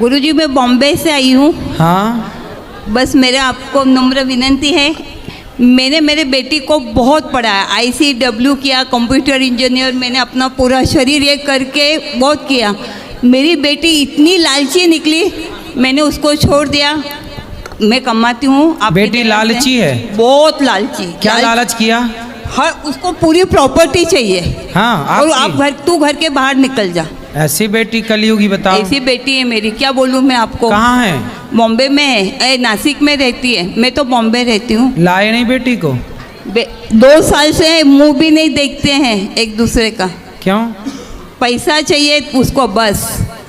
गुरुजी मैं बॉम्बे से आई हूँ। हाँ, बस मेरा आपको नम्र विनंती है, मैंने मेरे बेटी को बहुत पढ़ाया, ICW किया, कंप्यूटर इंजीनियर, मैंने अपना पूरा शरीर ये करके बहुत किया। मेरी बेटी इतनी लालची निकली, मैंने उसको छोड़ दिया। मैं कमाती हूँ। बेटी लालची है? बहुत लालची। क्या लालच किया? हर उसको पूरी प्रॉपर्टी चाहिए। हाँ, और आप तू घर के बाहर निकल जा। ऐसी बेटी कलयुगी, बताओ। ऐसी बेटी है मेरी, क्या बोलूँ मैं आपको। कहाँ है? बॉम्बे में है, नासिक में रहती है। मैं तो बॉम्बे रहती हूँ। लाए नहीं बेटी को? 2 साल से मुंह भी नहीं देखते हैं एक दूसरे का। क्यों? पैसा चाहिए उसको, बस।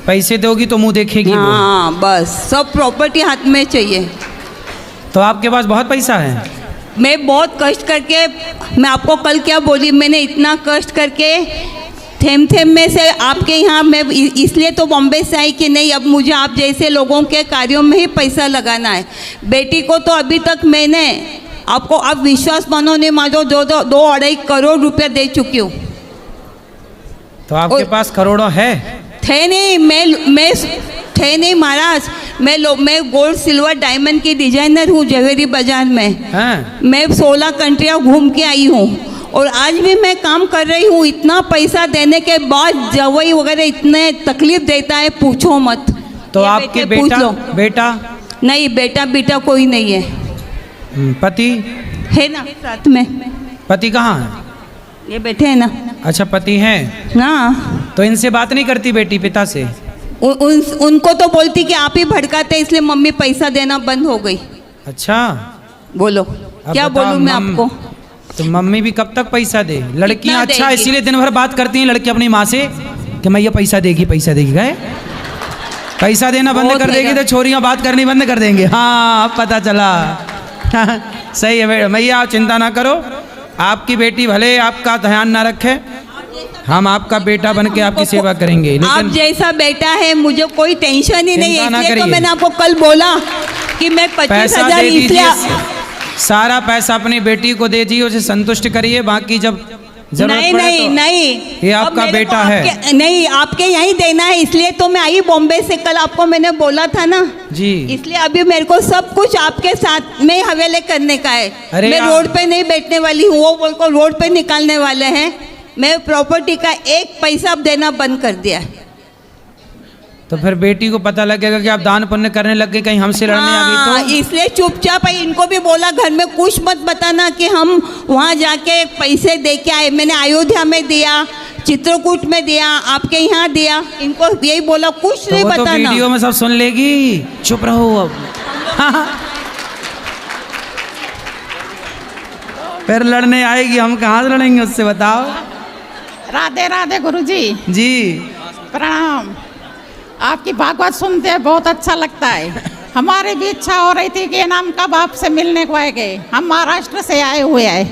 पैसे दोगी तो मुंह देखेगी? हाँ, बस सब प्रॉपर्टी हाथ में चाहिए। तो आपके पास बहुत पैसा है? मैं बहुत कष्ट करके, मैं आपको कल क्या बोली, मैंने इतना कष्ट करके थेम थेम में से आपके यहाँ, मैं इसलिए तो बॉम्बे से आई कि नहीं, अब मुझे आप जैसे लोगों के कार्यों में ही पैसा लगाना है। बेटी को तो अभी तक मैंने आपको, आप विश्वास मानो नहीं मानो, 2-2.5 करोड़ रुपया दे चुकी हूँ। तो आपके पास करोड़ों है? थे नहीं, मैं थे नहीं महाराज। मैं गोल्ड सिल्वर डायमंड की डिजाइनर हूँ जवेरी बाजार में। हाँ। मैं 16 कंट्रियाँ घूम के आई हूँ और आज भी मैं काम कर रही हूँ। इतना पैसा देने के बाद जवाई वगैरह इतने तकलीफ देता है, पूछो मत। तो आपके बेटा? नहीं, बेटा कोई नहीं है। पति है ना साथ में? पति कहाँ है? ये बैठे हैं ना। अच्छा, पति हैं ना। तो इनसे बात नहीं करती बेटी पिता से? उनको तो बोलती कि आप ही भड़काते, इसलिए मम्मी पैसा देना बंद हो गई। अच्छा, बोलो क्या बोलूँ मैं आपको। तो मम्मी भी कब तक पैसा दे? लड़कियां अच्छा इसीलिए दिन भर बात करती हैं लड़की अपनी माँ से कि मैं ये पैसा देगी गए पैसा देना बंद कर देगी तो छोरियां बात करनी बंद कर देंगे। हाँ, अब पता चला। सही है मैया, चिंता ना करो। आपकी बेटी भले आपका ध्यान ना रखे, हम आपका बेटा बन के आपकी सेवा करेंगे। लेकिन आप जैसा बेटा है मुझे कोई टेंशन ही नहीं है, इसलिए तो मैंने आपको कल बोला कि मैं 25,000 इसलिए सारा पैसा अपनी बेटी को दे दीजिए, उसे संतुष्ट करिए। बाकी जब नहीं, ये आपका बेटा है। नहीं, आपके यहीं देना है, इसलिए तो मैं आई बॉम्बे से। कल आपको मैंने बोला था ना जी, इसलिए अभी मेरे को सब कुछ आपके साथ में हवेले करने का है। मैं रोड पे नहीं बैठने वाली हूँ, वो बोल को रोड पे निकालने वाले हैं। मैं प्रॉपर्टी का 1 पैसा देना बंद कर दिया। तो फिर बेटी को पता लगेगा कि आप दान पुण्य करने लग गए, कहीं हमसे लड़ने आ गई तो? इसलिए चुपचाप है। इनको भी बोला घर में कुछ मत बताना कि हम वहाँ जाके पैसे दे के आए। मैंने अयोध्या में दिया, चित्रकूट में दिया, आपके यहाँ दिया, इनको यही बोला, कुछ तो नहीं बताना। तो वीडियो में सब सुन लेगी, चुप रहो अब। फिर लड़ने आएगी, हम कहाँ से लड़ेंगे उससे, बताओ। राधे राधे गुरुजी। जी प्रणाम। आपकी भागवत सुनते बहुत अच्छा लगता है। हमारी भी इच्छा हो रही थी कि नाम कब आपसे मिलने को आएंगे। हम महाराष्ट्र से आए हुए हैं।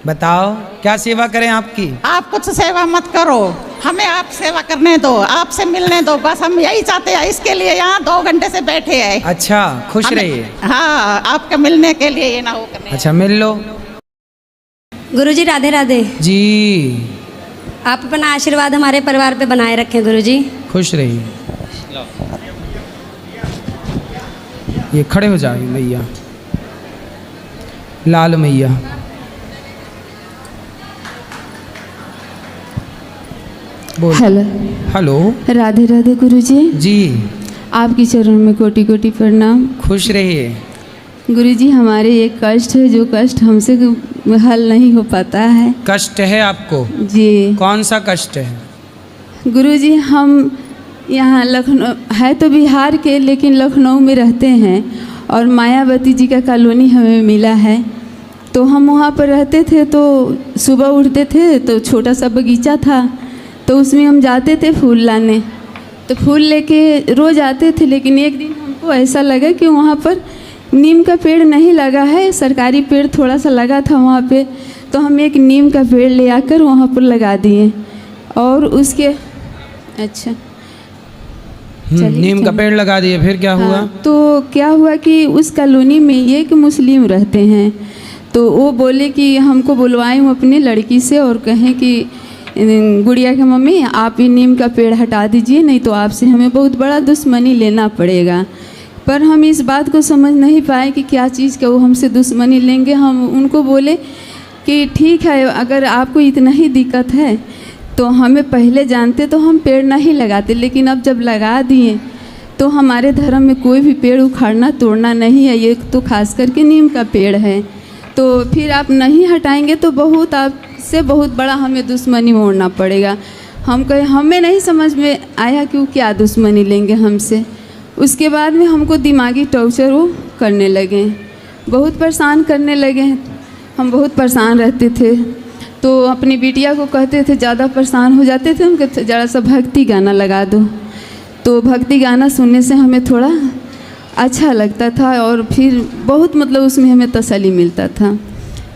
बताओ क्या सेवा करें आपकी? आप कुछ सेवा मत करो, हमें आप सेवा करने दो, आपसे मिलने दो, बस हम यही चाहते हैं। इसके लिए यहाँ 2 घंटे से बैठे हैं। अच्छा, खुश रहिए। हाँ, आपके मिलने के लिए ये ना हो करने। अच्छा, मिल लो। गुरुजी राधे राधे जी। आप अपना आशीर्वाद हमारे परिवार पे बनाए रखें गुरुजी। खुश रहिए। ये खड़े हो जाए मैया, लाल मैया। Hello hello. राधे राधे गुरुजी। जी, आपकी चरणों में कोटि कोटि प्रणाम। खुश रहिए। गुरुजी, हमारे एक कष्ट है, जो कष्ट हमसे हल नहीं हो पाता है। कष्ट है आपको? जी। कौन सा कष्ट है? गुरुजी, हम यहाँ लखनऊ है तो बिहार के, लेकिन लखनऊ में रहते हैं और मायावती जी का कॉलोनी हमें मिला है। तो हम वहाँ पर रहते थे, तो सुबह उठते थे तो छोटा सा बगीचा था, तो उसमें हम जाते थे फूल लाने। तो फूल लेके रोज़ आते थे, लेकिन एक दिन हमको ऐसा लगा कि वहाँ पर नीम का पेड़ नहीं लगा है, सरकारी पेड़ थोड़ा सा लगा था वहाँ पे। तो हम एक नीम का पेड़ ले आकर वहाँ पर लगा दिए और उसके अच्छा नीम का पेड़ लगा दिए, फिर क्या हुआ? तो क्या हुआ कि उस कॉलोनी में एक मुस्लिम रहते हैं, तो वो बोले कि हमको बुलवाएं अपनी लड़की से और कहें कि गुड़िया की मम्मी आप ये नीम का पेड़ हटा दीजिए, नहीं तो आपसे हमें बहुत बड़ा दुश्मनी लेना पड़ेगा। पर हम इस बात को समझ नहीं पाए कि क्या चीज़ का वो हमसे दुश्मनी लेंगे। हम उनको बोले कि ठीक है, अगर आपको इतना ही दिक्कत है तो हमें पहले जानते तो हम पेड़ नहीं लगाते, लेकिन अब जब लगा दिए तो हमारे धर्म में कोई भी पेड़ उखाड़ना तोड़ना नहीं है, ये तो खास करके नीम का पेड़ है। तो फिर आप नहीं हटाएंगे तो बहुत आपसे बहुत बड़ा हमें दुश्मनी मोड़ना पड़ेगा। हम कहे हमें नहीं समझ में आया कि वो क्या दुश्मनी लेंगे हमसे। उसके बाद में हमको दिमागी टॉर्चर वो करने लगे, बहुत परेशान करने लगे। हम बहुत परेशान रहते थे तो अपनी बिटिया को कहते थे, ज़्यादा परेशान हो जाते थे उनके ज़रा सा भक्ति गाना लगा दो, तो भक्ति गाना सुनने से हमें थोड़ा अच्छा लगता था और फिर बहुत मतलब उसमें हमें तसल्ली मिलता था।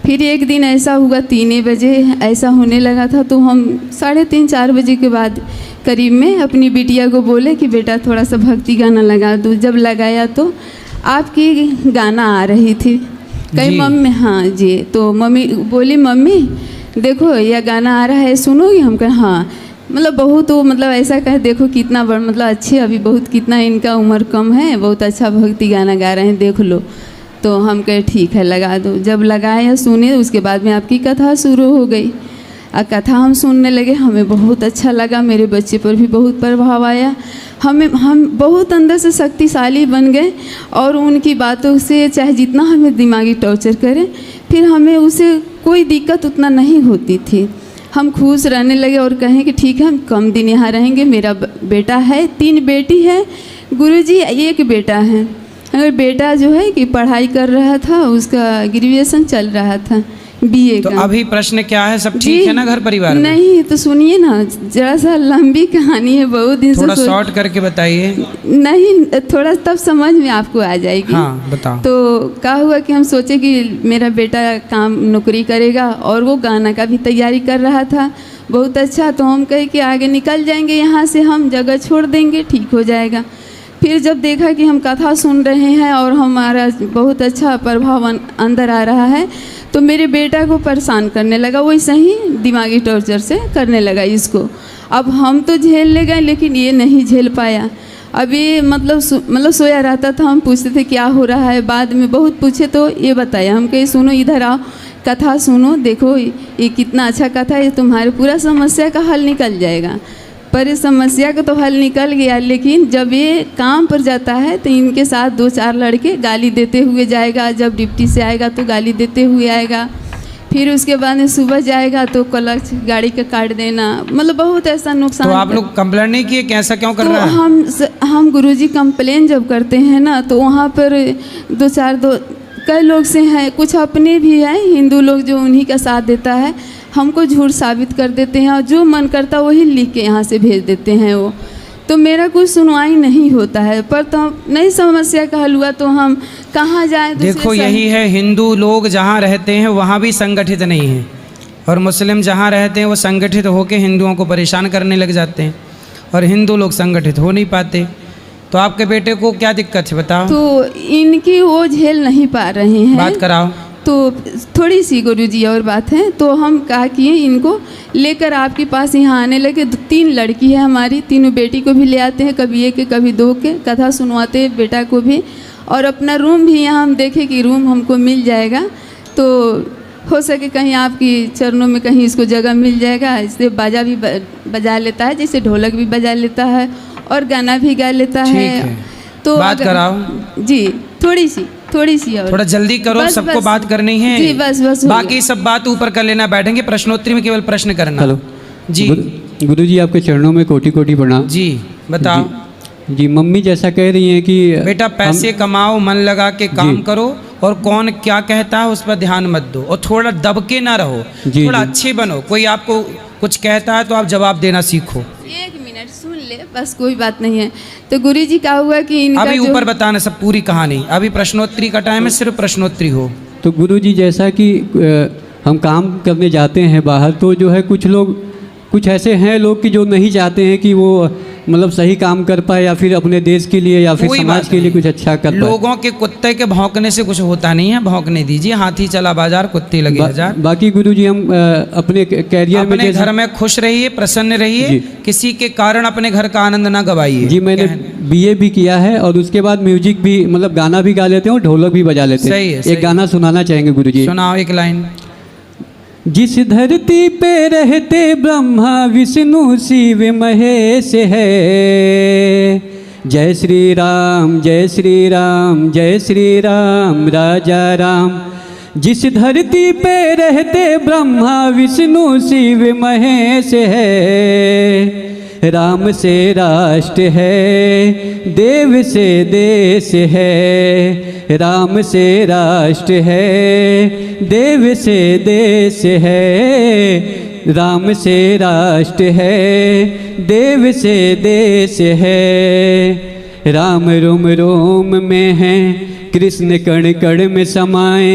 फिर एक दिन ऐसा हुआ 3 बजे ऐसा होने लगा था, तो हम 3:30-4 बजे के बाद करीब में अपनी बिटिया को बोले कि बेटा थोड़ा सा भक्ति गाना लगा दो। जब लगाया तो आपकी गाना आ रही थी। कहीं मम्मी, हाँ जी, तो मम्मी बोली मम्मी देखो यह गाना आ रहा है, सुनोगी? हम कहें हाँ। मतलब बहुत वो मतलब ऐसा कहे देखो कितना बड़ा मतलब अच्छे, अभी बहुत कितना इनका उम्र कम है, बहुत अच्छा भक्ति गाना गा रहे हैं, देख लो। तो हम कहे ठीक है लगा दो। जब लगाए सुने उसके बाद में आपकी कथा शुरू हो गई। कथा हम सुनने लगे, हमें बहुत अच्छा लगा, मेरे बच्चे पर भी बहुत प्रभाव आया। हम बहुत अंदर से शक्तिशाली बन गए और उनकी बातों से चाहे जितना हमें दिमागी टॉर्चर करें फिर हमें उसे कोई दिक्कत उतना नहीं होती थी। हम खुश रहने लगे और कहें कि ठीक है हम कम दिन यहाँ रहेंगे। मेरा बेटा है, 3 बेटी है गुरुजी, 1 बेटा है। अगर बेटा जो है कि पढ़ाई कर रहा था, उसका ग्रेजुएशन चल रहा था BA तो का। अभी प्रश्न क्या है, सब ठीक है ना घर परिवार में? नहीं तो सुनिए ना, जरा सा लंबी कहानी है, बहुत दिन से थोड़ा शॉर्ट करके बताइए। नहीं थोड़ा तब समझ में आपको आ जाएगी। हाँ बताओ। तो क्या हुआ कि हम सोचे कि मेरा बेटा काम नौकरी करेगा और वो गाना का भी तैयारी कर रहा था बहुत अच्छा। तो हम कहे कि आगे निकल जाएंगे यहाँ से, हम जगह छोड़ देंगे, ठीक हो जाएगा। फिर जब देखा कि हम कथा सुन रहे हैं और हमारा बहुत अच्छा प्रभाव अंदर आ रहा है तो मेरे बेटा को परेशान करने लगा, वैसे ही दिमागी टॉर्चर से करने लगा इसको। अब हम तो झेल ले गए लेकिन ये नहीं झेल पाया। अभी मतलब सोया रहता था, हम पूछते थे क्या हो रहा है, बाद में बहुत पूछे तो ये बताया। हम कहे सुनो इधर आओ, कथा सुनो, देखो ये कितना अच्छा कथा है, तुम्हारे पूरा समस्या का हल निकल जाएगा। पर इस समस्या का तो हल निकल गया, लेकिन जब ये काम पर जाता है तो इनके साथ 2-4 लड़के गाली देते हुए जाएगा। जब ड्यूटी से आएगा तो गाली देते हुए आएगा। फिर उसके बाद में सुबह जाएगा तो क्लच गाड़ी का काट देना, मतलब बहुत ऐसा नुकसान। तो आप लोग कंप्लेंट नहीं किए, कैसा क्यों कर रहा है? हम गुरुजी कंप्लेन जब करते हैं ना तो वहाँ पर 2-4 कई लोग से हैं, कुछ अपने भी हैं हिंदू लोग जो उन्हीं का साथ देता है, हमको झूठ साबित कर देते हैं और जो मन करता वही लिख के यहाँ से भेज देते हैं वो। तो मेरा कुछ सुनवाई नहीं होता है, पर तो नई समस्या का हल हुआ तो हम कहाँ जाएं? देखो यही है, हिंदू लोग जहाँ रहते हैं वहाँ भी संगठित नहीं हैं और मुस्लिम जहाँ रहते हैं वो संगठित होकर हिंदुओं को परेशान करने लग जाते हैं और हिंदू लोग संगठित हो नहीं पाते। तो आपके बेटे को क्या दिक्कत है बताओ? तो इनकी वो झेल नहीं पा रहे हैं। बात कराओ। तो थोड़ी सी गुरुजी और बात है, तो हम कहा कि इनको लेकर आपके पास यहाँ आने लगे। 3 लड़की है हमारी, तीनों बेटी को भी ले आते हैं, कभी 1 के कभी 2 के, कथा सुनवाते हैं बेटा को भी। और अपना रूम भी यहाँ हम देखें कि रूम हमको मिल जाएगा तो हो सके कहीं आपकी चरणों में कहीं इसको जगह मिल जाएगा। इससे बाजा भी बजा लेता है, जैसे ढोलक भी बजा लेता है और गाना भी गा लेता है। तो बात कराओ जी, थोड़ी सी और थोड़ा जल्दी करो, सबको बात करनी है जी। बस बाकी सब बात ऊपर कर लेना, बैठेंगे प्रश्नोत्तरी में केवल प्रश्न करना। हेलो जी गुरुजी, आपके चरणों में कोटि प्रणाम। जी बताओ। जी मम्मी जैसा कह रही हैं कि बेटा पैसे कमाओ, मन लगा के काम करो और कौन क्या कहता है उस पर ध्यान मत दो और थोड़ा दबके ना रहो, थोड़ा अच्छे बनो। कोई आपको कुछ कहता है तो आप जवाब देना सीखो। 1 मिनट सुन ले, बस कोई बात नहीं है। तो गुरुजी क्या हुआ कि इनका अभी ऊपर बताना सब पूरी कहानी, अभी प्रश्नोत्तरी का टाइम है, सिर्फ प्रश्नोत्तरी हो। तो गुरुजी जैसा कि हम काम करने जाते हैं बाहर, तो जो है कुछ लोग, कुछ ऐसे हैं लोग कि जो नहीं चाहते हैं कि वो मतलब सही काम कर पाए या फिर अपने देश के लिए या फिर कोई समाज बात के लिए नहीं। कुछ अच्छा कर पाए। लोगों के कुत्ते के भौंकने से कुछ होता नहीं है, भौंकने दीजिए। हाथी चला बाजार, कुत्ते लगे हजार। बाकी गुरुजी हम अपने कैरियर में अपने जैसे घर में खुश रहिए, प्रसन्न रहिए, जी। किसी के कारण अपने घर का आनंद ना गवाइए। जी मैंने बीए भी किया है और उसके बाद म्यूजिक भी, मतलब गाना भी गा लेते हैं और ढोलक भी बजा लेते हैं। सही है, सही एक गाना सुनाना चाहेंगे गुरुजी। सुनाओ एक लाइन। जिस धरती पे रहते ब्रह्मा विष्णु शिव महेश है, जय श्री राम जय श्री राम जय श्री राम राजा राम। जिस धरती पे रहते ब्रह्मा विष्णु शिव महेश है, राम से राष्ट्र है देव से देश है, राम से राष्ट्र है देव से देश है, राम से राष्ट्र है देव से देश है। राम रोम रोम में है कृष्ण कण कण में समाए।